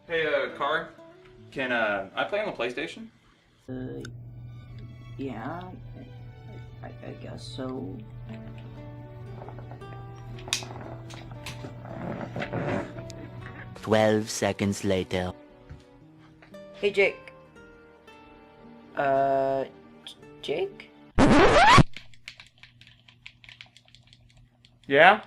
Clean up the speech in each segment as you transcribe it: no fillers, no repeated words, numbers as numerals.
Hey, Car, can I play on the PlayStation? Uh, yeah, I guess so. 12 seconds later. Hey, Jake. Jake? Yeah?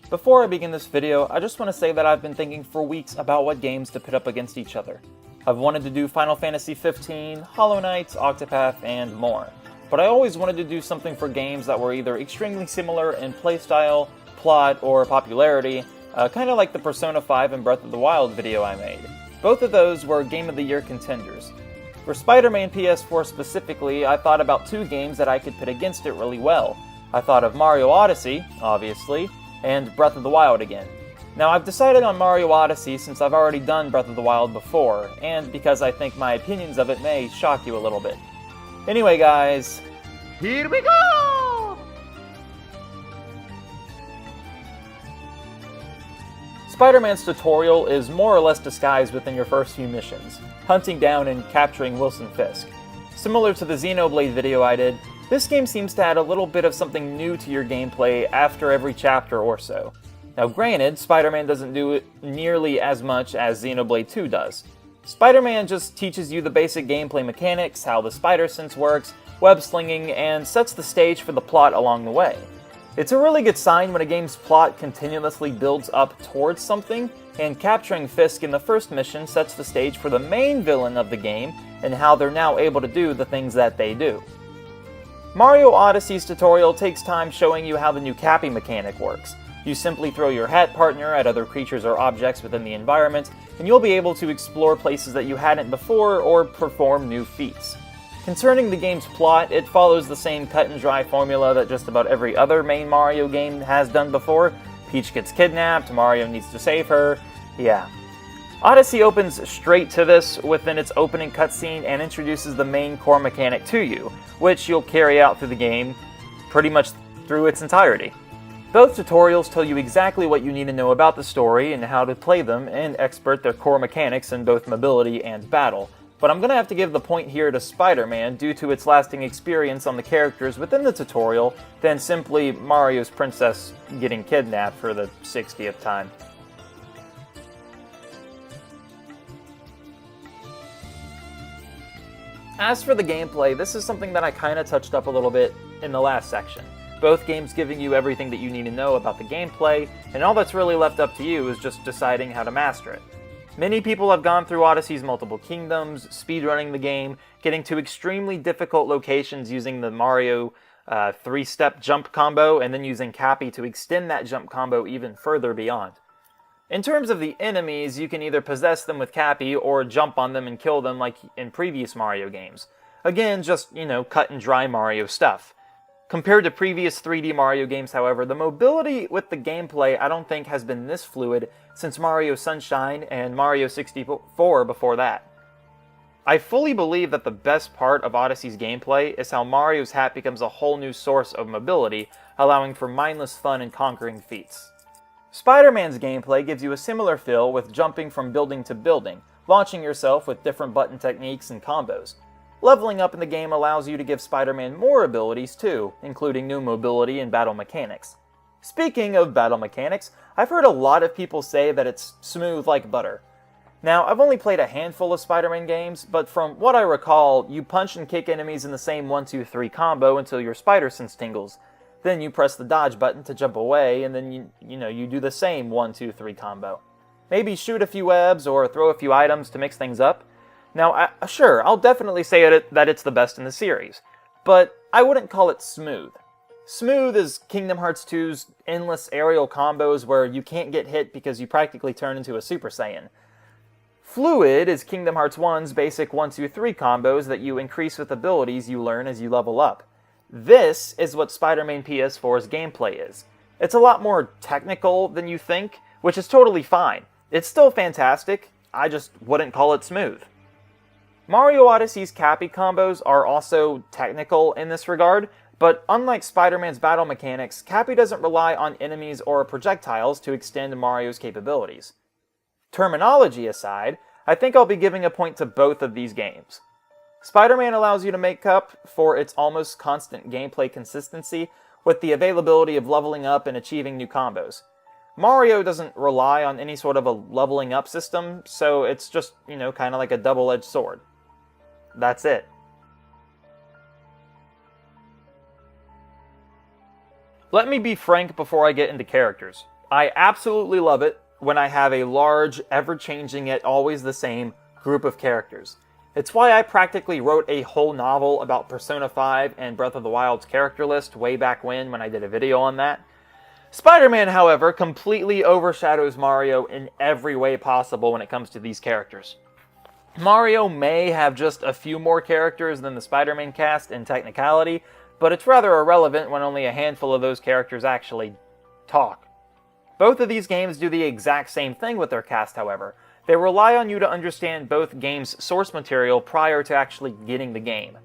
Before I begin this video, I just want to say that I've been thinking for weeks about what games to put up against each other. I've wanted to do Final Fantasy 15, Hollow Knight, Octopath, and more. But I always wanted to do something for games that were either extremely similar in playstyle, plot, or popularity, kind of like the Persona 5 and Breath of the Wild video I made. Both of those were Game of the Year contenders. For Spider-Man PS4 specifically, I thought about two games that I could pit against it really well. I thought of Mario Odyssey, obviously, and Breath of the Wild again. Now, I've decided on Mario Odyssey since I've already done Breath of the Wild before, and because I think my opinions of it may shock you a little bit. Anyway, guys, here we go! Spider-Man's tutorial is more or less disguised within your first few missions, hunting down and capturing Wilson Fisk. Similar to the Xenoblade video I did, this game seems to add a little bit of something new to your gameplay after every chapter or so. Now granted, Spider-Man doesn't do it nearly as much as Xenoblade 2 does. Spider-Man just teaches you the basic gameplay mechanics, how the spider sense works, web slinging, and sets the stage for the plot along the way. It's a really good sign when a game's plot continuously builds up towards something, and capturing Fisk in the first mission sets the stage for the main villain of the game and how they're now able to do the things that they do. Mario Odyssey's tutorial takes time showing you how the new Cappy mechanic works. You simply throw your hat partner at other creatures or objects within the environment, and you'll be able to explore places that you hadn't before or perform new feats. Concerning the game's plot, it follows the same cut-and-dry formula that just about every other main Mario game has done before. Peach gets kidnapped, Mario needs to save her, yeah. Odyssey opens straight to this within its opening cutscene and introduces the main core mechanic to you, which you'll carry out through the game pretty much through its entirety. Both tutorials tell you exactly what you need to know about the story and how to play them and expert their core mechanics in both mobility and battle, but I'm going to have to give the point here to Spider-Man due to its lasting experience on the characters within the tutorial than simply Mario's princess getting kidnapped for the 60th time. As for the gameplay, this is something that I kind of touched up a little bit in the last section. Both games giving you everything that you need to know about the gameplay, and all that's really left up to you is just deciding how to master it. Many people have gone through Odyssey's multiple kingdoms, speedrunning the game, getting to extremely difficult locations using the Mario 3-step jump combo, and then using Cappy to extend that jump combo even further beyond. In terms of the enemies, you can either possess them with Cappy or jump on them and kill them like in previous Mario games. Again, just, cut and dry Mario stuff. Compared to previous 3D Mario games, however, the mobility with the gameplay I don't think has been this fluid since Mario Sunshine and Mario 64 before that. I fully believe that the best part of Odyssey's gameplay is how Mario's hat becomes a whole new source of mobility, allowing for mindless fun and conquering feats. Spider-Man's gameplay gives you a similar feel with jumping from building to building, launching yourself with different button techniques and combos. Leveling up in the game allows you to give Spider-Man more abilities too, including new mobility and battle mechanics. Speaking of battle mechanics, I've heard a lot of people say that it's smooth like butter. Now, I've only played a handful of Spider-Man games, but from what I recall, you punch and kick enemies in the same 1-2-3 combo until your spider sense tingles. Then you press the dodge button to jump away, and then you do the same 1-2-3 combo. Maybe shoot a few webs or throw a few items to mix things up. Now, sure, I'll definitely say that it's the best in the series, but I wouldn't call it smooth. Smooth is Kingdom Hearts 2's endless aerial combos where you can't get hit because you practically turn into a Super Saiyan. Fluid is Kingdom Hearts 1's basic 1-2-3 combos that you increase with abilities you learn as you level up. This is what Spider-Man PS4's gameplay is. It's a lot more technical than you think, which is totally fine. It's still fantastic, I just wouldn't call it smooth. Mario Odyssey's Cappy combos are also technical in this regard, but unlike Spider-Man's battle mechanics, Cappy doesn't rely on enemies or projectiles to extend Mario's capabilities. Terminology aside, I think I'll be giving a point to both of these games. Spider-Man allows you to make up for its almost constant gameplay consistency with the availability of leveling up and achieving new combos. Mario doesn't rely on any sort of a leveling up system, so it's just, kind of like a double-edged sword. That's it. Let me be frank before I get into characters. I absolutely love it when I have a large, ever-changing yet always the same group of characters. It's why I practically wrote a whole novel about Persona 5 and Breath of the Wild's character list way back when I did a video on that. Spider-Man, however, completely overshadows Mario in every way possible when it comes to these characters. Mario may have just a few more characters than the Spider-Man cast in technicality, but it's rather irrelevant when only a handful of those characters actually talk. Both of these games do the exact same thing with their cast, however. They rely on you to understand both games' source material prior to actually getting the game.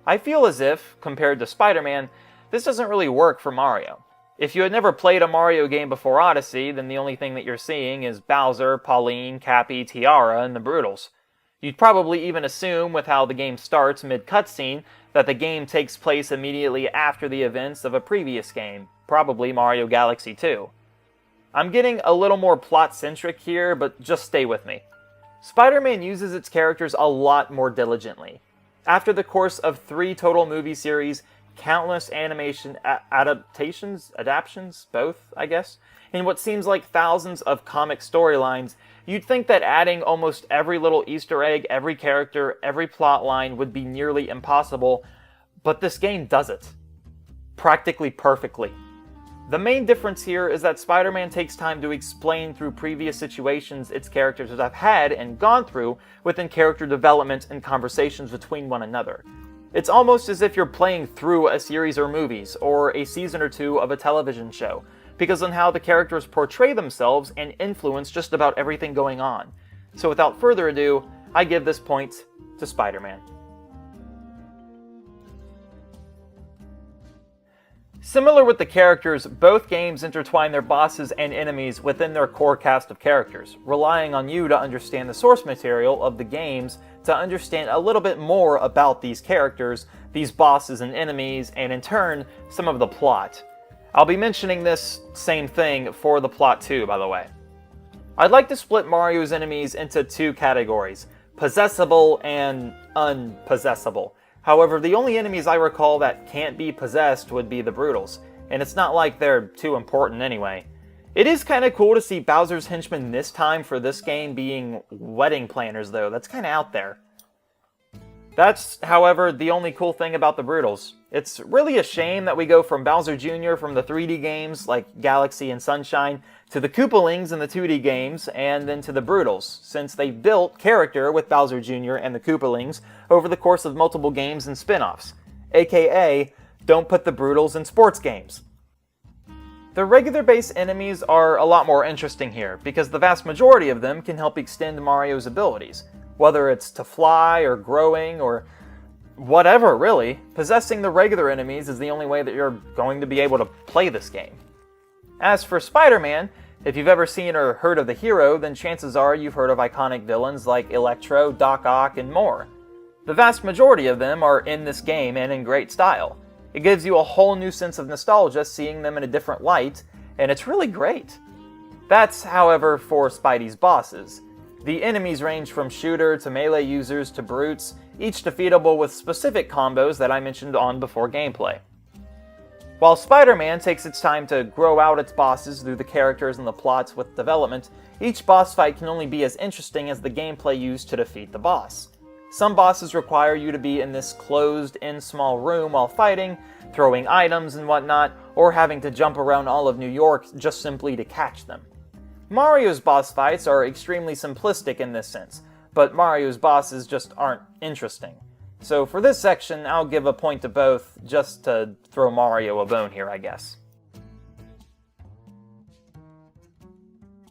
I feel as if, compared to Spider-Man, this doesn't really work for Mario. If you had never played a Mario game before Odyssey, then the only thing that you're seeing is Bowser, Pauline, Cappy, Tiara, and the Broodals. You'd probably even assume, with how the game starts mid-cutscene, that the game takes place immediately after the events of a previous game, probably Mario Galaxy 2. I'm getting a little more plot-centric here, but just stay with me. Spider-Man uses its characters a lot more diligently. After the course of 3 total movie series, countless animation adaptions, both, I guess, and what seems like thousands of comic storylines, you'd think that adding almost every little Easter egg, every character, every plot line would be nearly impossible, but this game does it. Practically perfectly. The main difference here is that Spider-Man takes time to explain through previous situations its characters have had and gone through within character development and conversations between one another. It's almost as if you're playing through a series or movies, or a season or 2 of a television show, because on how the characters portray themselves and influence just about everything going on. So without further ado, I give this point to Spider-Man. Similar with the characters, both games intertwine their bosses and enemies within their core cast of characters, relying on you to understand the source material of the games to understand a little bit more about these characters, these bosses and enemies, and in turn, some of the plot. I'll be mentioning this same thing for the plot too, by the way. I'd like to split Mario's enemies into 2 categories, possessable and unpossessable. However, the only enemies I recall that can't be possessed would be the Broodals, and it's not like they're too important anyway. It is kind of cool to see Bowser's henchmen this time for this game being wedding planners though, that's kind of out there. That's, however, the only cool thing about the Broodals. It's really a shame that we go from Bowser Jr. from the 3D games like Galaxy and Sunshine to the Koopalings in the 2D games and then to the Broodals, since they built character with Bowser Jr. and the Koopalings over the course of multiple games and spin-offs. AKA, don't put the Broodals in sports games. The regular base enemies are a lot more interesting here, because the vast majority of them can help extend Mario's abilities. Whether it's to fly, or growing, or whatever really, possessing the regular enemies is the only way that you're going to be able to play this game. As for Spider-Man, if you've ever seen or heard of the hero, then chances are you've heard of iconic villains like Electro, Doc Ock, and more. The vast majority of them are in this game and in great style. It gives you a whole new sense of nostalgia seeing them in a different light, and it's really great. That's, however, for Spidey's bosses. The enemies range from shooter to melee users to brutes, each defeatable with specific combos that I mentioned on before gameplay. While Spider-Man takes its time to grow out its bosses through the characters and the plots with development, each boss fight can only be as interesting as the gameplay used to defeat the boss. Some bosses require you to be in this closed-in small room while fighting, throwing items and whatnot, or having to jump around all of New York just simply to catch them. Mario's boss fights are extremely simplistic in this sense, but Mario's bosses just aren't interesting. So for this section, I'll give a point to both, just to throw Mario a bone here, I guess.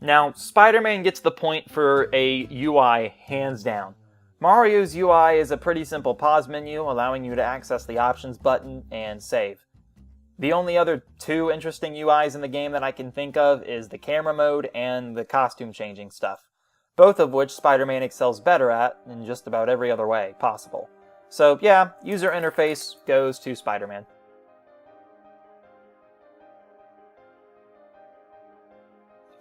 Now, Spider-Man gets the point for a UI hands down. Mario's UI is a pretty simple pause menu, allowing you to access the options button and save. The only other two interesting UIs in the game that I can think of is the camera mode and the costume changing stuff, both of which Spider-Man excels better at in just about every other way possible. So yeah, user interface goes to Spider-Man.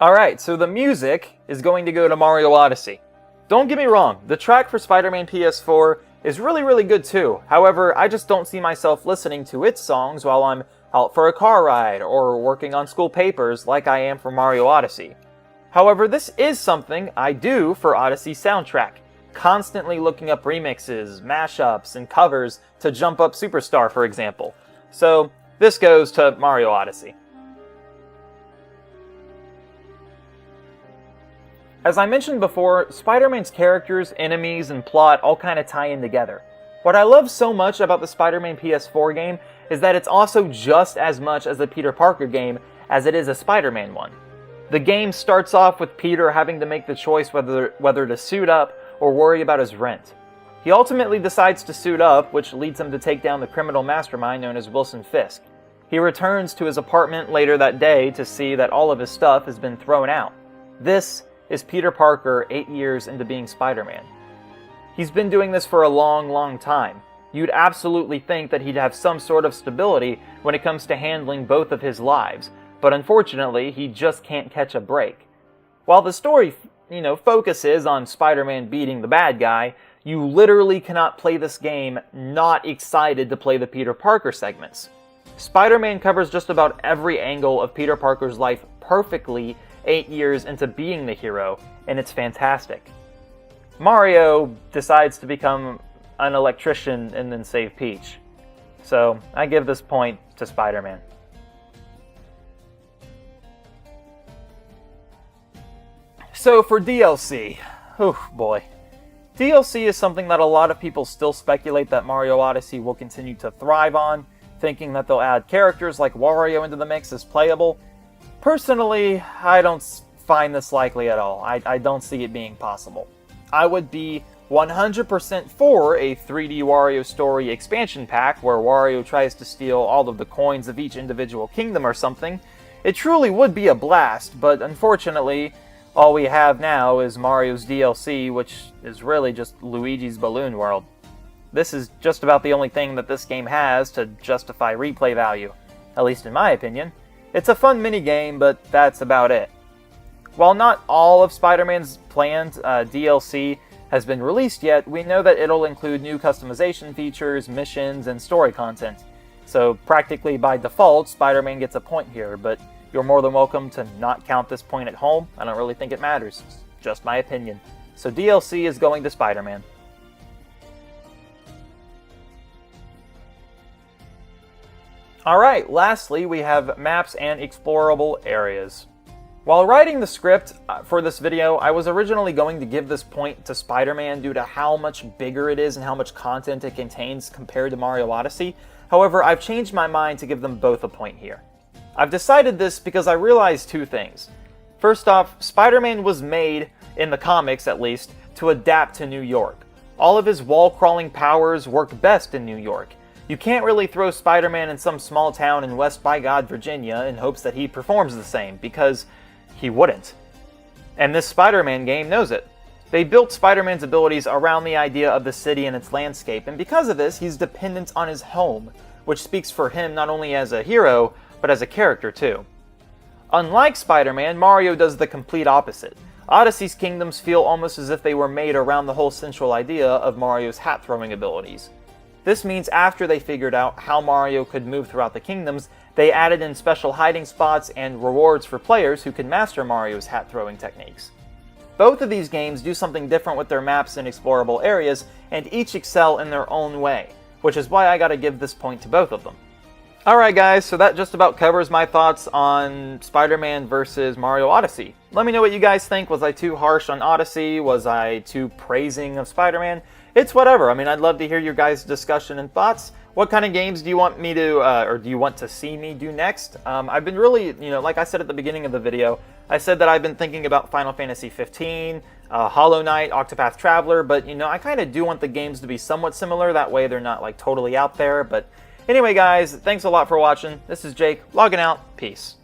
Alright, so the music is going to go to Mario Odyssey. Don't get me wrong, the track for Spider-Man PS4 is really good too. However, I just don't see myself listening to its songs while I'm out for a car ride or working on school papers like I am for Mario Odyssey. However, this is something I do for Odyssey's soundtrack, constantly looking up remixes, mashups, and covers to jump up Superstar, for example. So, this goes to Mario Odyssey. As I mentioned before, Spider-Man's characters, enemies, and plot all kind of tie in together. What I love so much about the Spider-Man PS4 game is that it's also just as much as a Peter Parker game as it is a Spider-Man one. The game starts off with Peter having to make the choice whether to suit up or worry about his rent. He ultimately decides to suit up, which leads him to take down the criminal mastermind known as Wilson Fisk. He returns to his apartment later that day to see that all of his stuff has been thrown out. This is Peter Parker 8 years into being Spider-Man. He's been doing this for a long time. You'd absolutely think that he'd have some sort of stability when it comes to handling both of his lives, but unfortunately, he just can't catch a break. While the story, focuses on Spider-Man beating the bad guy, you literally cannot play this game not excited to play the Peter Parker segments. Spider-Man covers just about every angle of Peter Parker's life perfectly 8 years into being the hero, and it's fantastic. Mario decides to become an electrician and then save Peach. So, I give this point to Spider-Man. So for DLC, oh boy. DLC is something that a lot of people still speculate that Mario Odyssey will continue to thrive on, thinking that they'll add characters like Wario into the mix as playable. Personally, I don't find this likely at all. I don't see it being possible. I would be 100% for a 3D Wario Story expansion pack where Wario tries to steal all of the coins of each individual kingdom or something. It truly would be a blast, but unfortunately, all we have now is Mario's DLC, which is really just Luigi's Balloon World. This is just about the only thing that this game has to justify replay value, at least in my opinion. It's a fun minigame, but that's about it. While not all of Spider-Man's planned DLC has been released yet, we know that it'll include new customization features, missions, and story content. So practically by default, Spider-Man gets a point here, but you're more than welcome to not count this point at home. I don't really think it matters. It's just my opinion. So DLC is going to Spider-Man. Alright, lastly we have maps and explorable areas. While writing the script for this video, I was originally going to give this point to Spider-Man due to how much bigger it is and how much content it contains compared to Mario Odyssey. However, I've changed my mind to give them both a point here. I've decided this because I realized two things. First off, Spider-Man was made, in the comics at least, to adapt to New York. All of his wall-crawling powers work best in New York. You can't really throw Spider-Man in some small town in West by God, Virginia in hopes that he performs the same, because he wouldn't. And this Spider-Man game knows it. They built Spider-Man's abilities around the idea of the city and its landscape, and because of this, he's dependent on his home, which speaks for him not only as a hero, but as a character too. Unlike Spider-Man, Mario does the complete opposite. Odyssey's kingdoms feel almost as if they were made around the whole central idea of Mario's hat-throwing abilities. This means after they figured out how Mario could move throughout the kingdoms, they added in special hiding spots and rewards for players who can master Mario's hat-throwing techniques. Both of these games do something different with their maps and explorable areas, and each excel in their own way, which is why I gotta give this point to both of them. Alright guys, so that just about covers my thoughts on Spider-Man versus Mario Odyssey. Let me know what you guys think. Was I too harsh on Odyssey? Was I too praising of Spider-Man? It's whatever. I mean, I'd love to hear your guys' discussion and thoughts. What kind of games do you want me to, or do you want to see me do next? I've been really, like I said at the beginning of the video, I said that I've been thinking about Final Fantasy 15, Hollow Knight, Octopath Traveler, but I kind of do want the games to be somewhat similar. That way they're not like totally out there. But anyway, guys, thanks a lot for watching. This is Jake, logging out. Peace.